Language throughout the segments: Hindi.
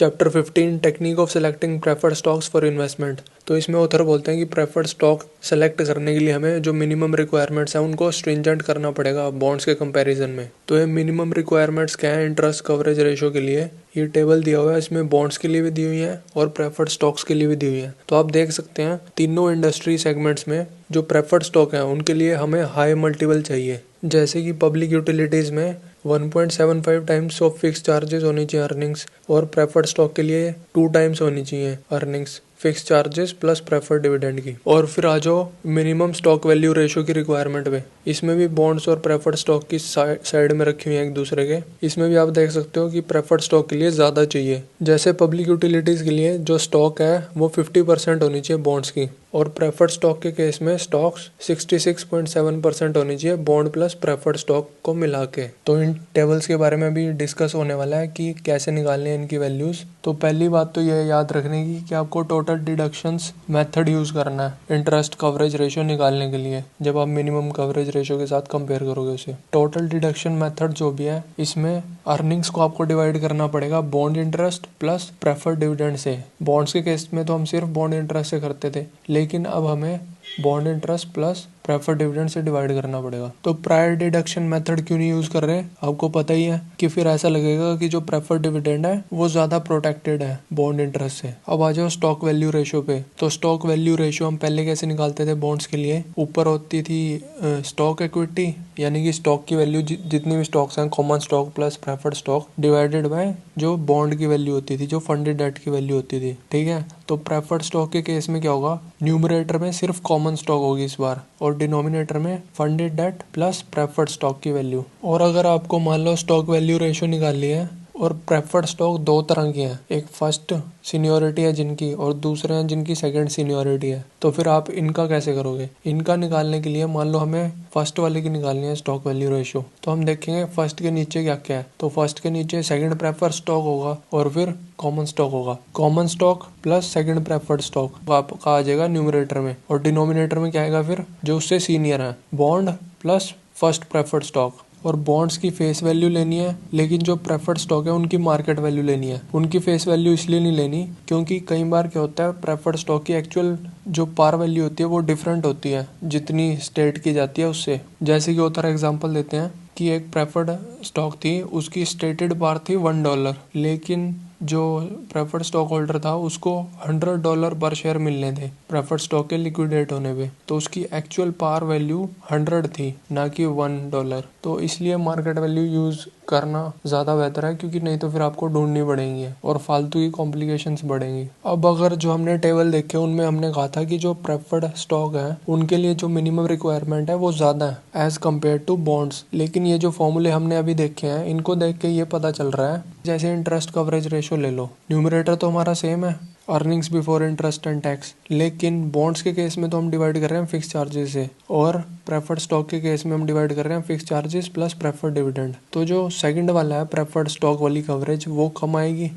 Chapter 15 technique of selecting preferred stocks for investment. तो इसमें ऑथर बोलते हैं कि प्रेफर्ड स्टॉक सेलेक्ट करने के लिए हमें जो मिनिमम रिक्वायरमेंट्स हैं उनको स्ट्रिंजेंट करना पड़ेगा बॉन्ड्स के कंपैरिजन में। तो ये मिनिमम रिक्वायरमेंट्स क्या है इंटरेस्ट कवरेज रेशो के लिए, ये टेबल दिया हुआ है, इसमें बॉन्ड्स के लिए भी दी हुई है और प्रेफर्ड स्टॉक्स के लिए भी दी हुई है। तो आप देख सकते हैं तीनों इंडस्ट्री सेगमेंट्स में जो प्रेफर्ड स्टॉक है उनके लिए हमें हाई मल्टीपल चाहिए। जैसे कि पब्लिक यूटिलिटीज में 1.75 टाइम्स ऑफ फिक्स चार्जेस होनी चाहिए अर्निंग्स, और प्रेफर्ड स्टॉक के लिए 2 टाइम्स होनी चाहिए earnings fix charges plus preferred dividend की। और फिर आ जाओ मिनिमम स्टॉक वैल्यू रेशो की रिक्वायरमेंट पे, इसमें भी बॉन्ड्स और प्रेफर्ड स्टॉक की साइड में रखी हुई है एक दूसरे के। इसमें भी आप देख सकते हो कि प्रेफर्ड स्टॉक के लिए ज्यादा चाहिए। जैसे पब्लिक यूटिलिटीज के लिए जो स्टॉक है वो 50% होनी चाहिए बॉन्ड्स की, और प्रेफर्ड स्टॉक के केस में स्टॉक्स 66.7% होनी चाहिए बॉन्ड प्लस प्रेफर्ड स्टॉक को मिला के। तो इन टेबल्स के बारे में भी डिस्कस होने वाला है कि कैसे निकालने हैं इनकी वैल्यूज। तो पहली बात तो यह याद रखने की कि आपको टोटल डिडक्शंस मेथड यूज करना है इंटरेस्ट कवरेज रेशियो निकालने के लिए, जब आप मिनिमम कवरेज रेशियो के साथ कंपेयर करोगे उसे। टोटल डिडक्शन मेथड जो भी है इसमें अर्निंग्स को आपको डिवाइड करना पड़ेगा bond interest plus preferred dividend से। बॉन्ड्स के केस में तो हम सिर्फ बॉन्ड इंटरेस्ट से करते थे, लेकिन अब हमें bond interest plus preferred dividend से डिवाइड करना पड़ेगा। तो प्रायर डिडक्शन मेथड क्यों नहीं यूज कर रहे, आपको पता ही है कि फिर ऐसा लगेगा कि जो प्रेफर्ड डिविडेंड है वो ज्यादा प्रोटेक्टेड है बॉन्ड इंटरेस्ट से। अब आ जाओ स्टॉक वैल्यू रेशियो पे। तो स्टॉक वैल्यू रेशियो हम पहले कैसे निकालते थे बॉन्ड्स के लिए, ऊपर होती थी स्टॉक इक्विटी, यानी कि स्टॉक की वैल्यू जितनी भी स्टॉक्स हैं common stock plus preferred stock divided by जो बॉन्ड की वैल्यू होती थी, जो फंडेड डेट की वैल्यू होती थी। ठीक है, तो प्रेफर्ड स्टॉक के केस में क्या होगा, न्यूमरेटर में सिर्फ कॉमन स्टॉक होगी इस बार, और डिनोमिनेटर में funded debt plus preferred stock की वैल्यू। और अगर आपको मान लो स्टॉक वैल्यू रेशियो निकालनी है और प्रेफर्ड स्टॉक दो तरह की हैं, एक फर्स्ट सीनियोरिटी है जिनकी और दूसरे हैं जिनकी सेकंड सीनियोरिटी है, तो फिर आप इनका कैसे करोगे। इनका निकालने के लिए मान लो हमें फर्स्ट वाले की निकालनी है स्टॉक वैल्यू रेशियो, तो हम देखेंगे फर्स्ट के नीचे क्या क्या है। तो फर्स्ट के नीचे सेकंड प्रेफर्ड स्टॉक होगा और फिर कॉमन स्टॉक होगा। Common stock plus second preferred stock आपका आ जाएगा न्यूमरेटर में, और डिनोमिनेटर में क्या आएगा फिर जो उससे सीनियर है, bond plus first preferred stock. और बॉन्ड्स की फेस वैल्यू लेनी है, लेकिन जो प्रेफर्ड स्टॉक है उनकी मार्केट वैल्यू लेनी है। उनकी फेस वैल्यू इसलिए नहीं लेनी क्योंकि कई बार क्या होता है प्रेफर्ड स्टॉक की एक्चुअल जो पार वैल्यू होती है वो डिफरेंट होती है जितनी स्टेट की जाती है उससे। जैसे कि उतर एग्जांपल देते हैं कि एक प्रेफर्ड स्टॉक थी, उसकी स्टेटेड पार थी $1, लेकिन जो प्रेफर्ड स्टॉक होल्डर था उसको $100 पर शेयर मिलने थे प्रेफर्ड स्टॉक के लिक्विडेट होने पे, तो उसकी एक्चुअल पार वैल्यू 100 थी ना कि $1। तो इसलिए मार्केट वैल्यू यूज करना ज्यादा बेहतर है, क्योंकि नहीं तो फिर आपको ढूंढनी पड़ेंगी और फालतू की कॉम्प्लिकेशंस बढ़ेंगी। अब अगर जो हमने टेबल देखे उनमें हमने कहा था कि जो प्रेफर्ड स्टॉक है उनके लिए जो मिनिमम रिक्वायरमेंट है वो ज्यादा है एज कम्पेयर टू बॉन्ड्स, लेकिन ये जो फॉर्मूले हमने अभी देखे हैं इनको देख के ये पता चल रहा है, जैसे इंटरेस्ट कवरेज रेशियो ले लो, न्यूमरेटर तो हमारा सेम है earnings before interest and tax, लेकिन बॉन्ड्स के केस में तो हम डिवाइड कर रहे हैं फिक्स चार्जेस से, और प्रेफर्ड स्टॉक के केस में हम डिवाइड कर रहे हैं fix charges plus preferred dividend. तो जो सेकंड वाला है प्रेफर्ड स्टॉक वाली कवरेज वो कम आएगी,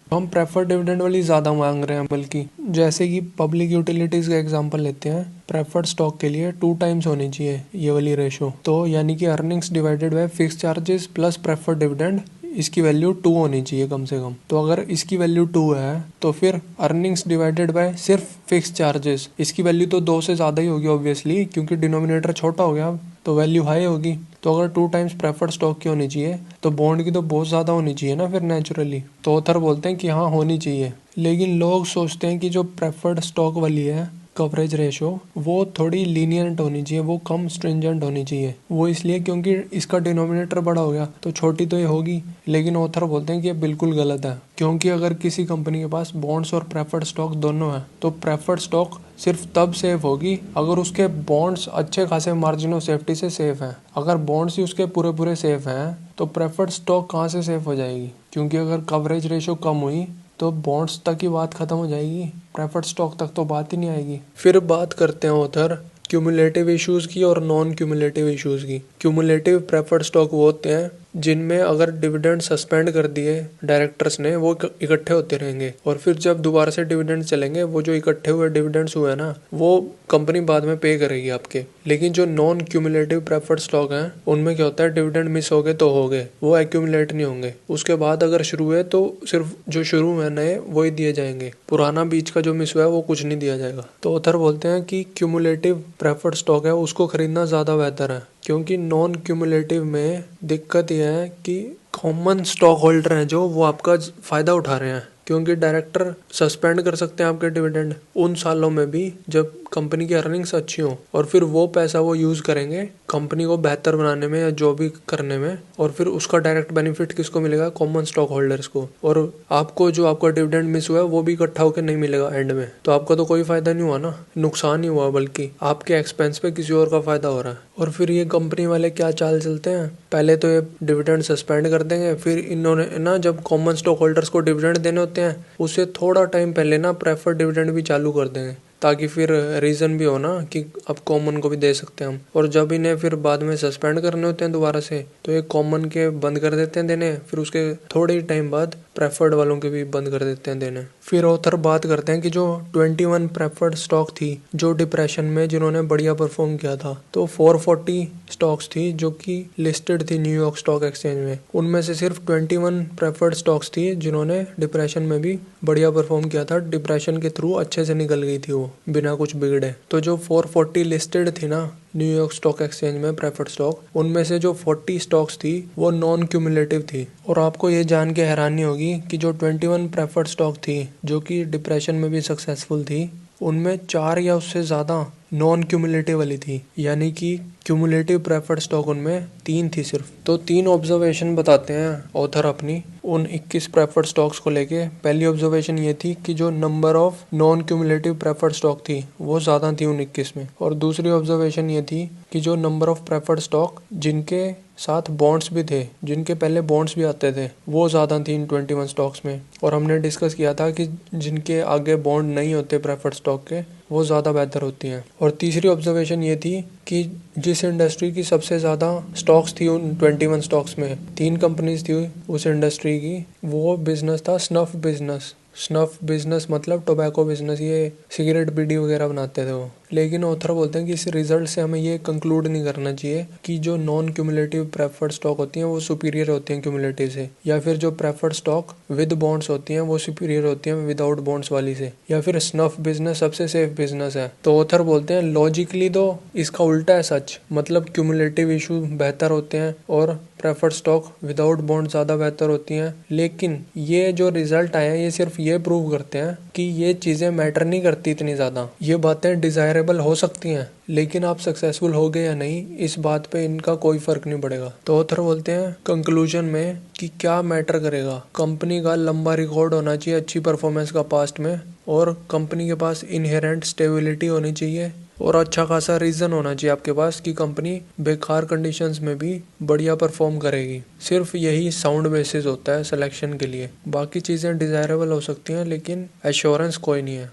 हम प्रेफर्ड डिविडेंड वाली ज्यादा मांग रहे हैं। बल्कि जैसे कि पब्लिक यूटिलिटीज का एग्जांपल लेते हैं, प्रेफर्ड स्टॉक के लिए 2 टाइम्स होनी चाहिए ये वाली रेशो, तो यानी कि earnings divided by fix charges plus preferred dividend, इसकी वैल्यू 2 होनी चाहिए कम से कम। तो अगर इसकी वैल्यू 2 है तो फिर अर्निंग्स डिवाइडेड बाय सिर्फ फिक्स चार्जेस, इसकी वैल्यू तो 2 से ज्यादा ही होगी ऑब्वियसली, क्योंकि डिनोमिनेटर छोटा हो गया तो वैल्यू हाई होगी। तो अगर 2 टाइम्स प्रेफर्ड स्टॉक की होनी चाहिए तो बॉन्ड की तो बहुत ज्यादा होनी चाहिए ना फिर नेचुरली। तो ऑथर बोलते हैं कि हाँ होनी चाहिए, लेकिन लोग सोचते हैं कि जो प्रेफर्ड स्टॉक वाली है कवरेज रेशो वो थोड़ी लीनियंट होनी चाहिए, वो कम स्ट्रिंजेंट होनी चाहिए। वो इसलिए क्योंकि इसका डिनोमिनेटर बड़ा हो गया तो छोटी तो ये होगी, लेकिन ऑथर बोलते हैं कि ये बिल्कुल गलत है, क्योंकि अगर किसी कंपनी के पास बॉन्ड्स और प्रेफर्ड स्टॉक दोनों है तो प्रेफर्ड स्टॉक सिर्फ तब सेफ होगी अगर उसके बॉन्ड्स अच्छे खासे मार्जिन ऑफ सेफ्टी से सेफ हैं। अगर बॉन्ड्स ही उसके पूरे पूरे सेफ हैं तो प्रेफर्ड स्टॉक कहाँ से सेफ हो जाएगी, क्योंकि अगर कवरेज रेशो कम हुई तो बॉन्ड्स तक ही बात खत्म हो जाएगी, प्रेफर्ड स्टॉक तक तो बात ही नहीं आएगी। फिर बात करते हैं ऑथर क्यूमुलेटिव इश्यूज की और नॉन क्यूमुलेटिव इश्यूज की। क्यूमुलेटिव प्रेफर्ड स्टॉक वो होते हैं जिनमें अगर डिविडेंड सस्पेंड कर दिए डायरेक्टर्स ने वो इकट्ठे होते रहेंगे, और फिर जब दोबारा से डिविडेंड चलेंगे वो जो इकट्ठे हुए डिविडेंड्स हुए ना वो कंपनी बाद में पे करेगी आपके। लेकिन जो नॉन क्यूमुलेटिव प्रेफर्ड स्टॉक हैं उनमें क्या होता है, डिविडेंड मिस हो गए तो हो गए, वो एक्यूमुलेट नहीं होंगे। उसके बाद अगर शुरू हुए तो सिर्फ जो शुरू हुए नए वो ही दिए जाएंगे, पुराना बीच का जो मिस हुआ है वो कुछ नहीं दिया जाएगा। तो ऑथर बोलते हैं कि क्यूमुलेटिव प्रेफर्ड स्टॉक है उसको खरीदना ज़्यादा बेहतर है, क्योंकि नॉन क्यूमुलेटिव में दिक्कत यह है कि कॉमन स्टॉक होल्डर हैं जो वो आपका फ़ायदा उठा रहे हैं, क्योंकि डायरेक्टर सस्पेंड कर सकते हैं आपके डिविडेंड उन सालों में भी जब कंपनी की अर्निंग्स अच्छी हो, और फिर वो पैसा वो यूज़ करेंगे कंपनी को बेहतर बनाने में या जो भी करने में, और फिर उसका डायरेक्ट बेनिफिट किसको मिलेगा, कॉमन स्टॉक होल्डर्स को। और आपको जो आपका डिविडेंड मिस हुआ है वो भी इकट्ठा होकर नहीं मिलेगा एंड में, तो आपका तो कोई फायदा नहीं हुआ ना, नुकसान ही हुआ, बल्कि आपके एक्सपेंस पे किसी और का फायदा हो रहा है। और फिर ये कंपनी वाले क्या चाल चलते हैं, पहले तो ये डिविडेंड सस्पेंड कर देंगे, फिर इन्होंने ना जब कॉमन स्टॉक होल्डर्स को डिविडेंड देने होते हैं उससे थोड़ा टाइम पहले ना प्रेफर्ड डिविडेंड भी चालू कर देंगे, ताकि फिर रीज़न भी हो ना कि अब कॉमन को भी दे सकते हैं हम। और जब इन्हें फिर बाद में सस्पेंड करने होते हैं दोबारा से तो ये कॉमन के बंद कर देते हैं देने, फिर उसके थोड़े ही टाइम बाद प्रेफर्ड वालों के भी बंद कर देते हैं देने। फिर ऑथर बात करते हैं कि जो 21 प्रेफर्ड स्टॉक थी जो डिप्रेशन में जिन्होंने बढ़िया परफॉर्म किया था, तो 440 स्टॉक्स थी जो कि लिस्टेड थी न्यूयॉर्क स्टॉक एक्सचेंज में, उनमें से सिर्फ 21 प्रेफर्ड स्टॉक्स थी जिन्होंने डिप्रेशन में भी बढ़िया परफॉर्म किया था, डिप्रेशन के थ्रू अच्छे से निकल गई थी वो बिना कुछ बिगड़े। तो जो 440 लिस्टेड थी ना न्यूयॉर्क स्टॉक एक्सचेंज में प्रेफर्ड स्टॉक, उनमें से जो 40 स्टॉक्स थी वो नॉन क्यूमुलेटिव थी। और आपको ये जान के हैरानी होगी कि जो 21 प्रेफर्ड स्टॉक थी जो कि डिप्रेशन में भी सक्सेसफुल थी, उनमें 4 या उससे ज़्यादा नॉन क्यूमुलेटिव वाली थी, यानी कि क्यूमुलेटिव प्रेफर्ड स्टॉक उनमें 3 थी सिर्फ। तो 3 ऑब्जर्वेशन बताते हैं ऑथर अपनी उन 21 प्रेफर्ड स्टॉक्स को लेके। पहली ऑब्जर्वेशन ये थी कि जो number of non cumulative preferred stock थी वो ज़्यादा थी उन 21 में। और दूसरी ऑब्जर्वेशन ये थी कि जो नंबर ऑफ प्रेफर्ड स्टॉक जिनके साथ बॉन्ड्स भी थे, जिनके पहले बॉन्ड्स भी आते थे, वो ज़्यादा थी इन 21 स्टॉक्स में। और हमने डिस्कस किया था कि जिनके आगे बॉन्ड नहीं होते प्रेफर्ड स्टॉक के वो ज़्यादा बेहतर होती हैं। और तीसरी ऑब्जर्वेशन ये थी कि जिस इंडस्ट्री की सबसे ज़्यादा स्टॉक्स थी उन 21 स्टॉक्स में, 3 कंपनीज थी उस इंडस्ट्री की, वो बिजनेस था स्नफ बिजनेस। स्नफ बिजनेस मतलब टोबैको बिजनेस, ये सिगरेट बीड़ी वगैरह बनाते थे वो। लेकिन ऑथर बोलते हैं कि इस रिजल्ट से हमें ये कंक्लूड नहीं करना चाहिए कि जो नॉन क्यूमुलेटिव प्रेफर्ड स्टॉक होती हैं वो सुपीरियर होती हैं क्यूमुलेटिव से, या फिर जो प्रेफर्ड स्टॉक विद बॉन्ड्स होती हैं वो सुपीरियर होती हैं विदाउट बॉन्ड्स वाली से, या फिर स्नफ बिजनेस सबसे सेफ बिजनेस है। तो ऑथर बोलते हैं लॉजिकली तो इसका उल्टा है सच, मतलब क्यूमुलेटिव इशू बेहतर होते हैं और प्रेफर्ड स्टॉक विदाउट बॉन्ड ज़्यादा बेहतर होती हैं। लेकिन ये जो रिजल्ट आए हैं ये सिर्फ ये प्रूव करते हैं कि ये चीज़ें मैटर नहीं करती इतनी ज़्यादा। ये बातें डिज़ायरेबल हो सकती हैं लेकिन आप सक्सेसफुल हो गए या नहीं इस बात पे इनका कोई फ़र्क नहीं पड़ेगा। तो ऑथर बोलते हैं कंक्लूजन में कि क्या मैटर करेगा, कंपनी का लंबा रिकॉर्ड होना चाहिए अच्छी परफॉर्मेंस का पास्ट में, और कंपनी के पास इनहेरेंट स्टेबिलिटी होनी चाहिए, और अच्छा खासा रीज़न होना चाहिए आपके पास कि कंपनी बेकार कंडीशंस में भी बढ़िया परफॉर्म करेगी। सिर्फ यही साउंड बेसिस होता है सिलेक्शन के लिए, बाकी चीज़ें डिज़ायरेबल हो सकती हैं लेकिन एश्योरेंस कोई नहीं है।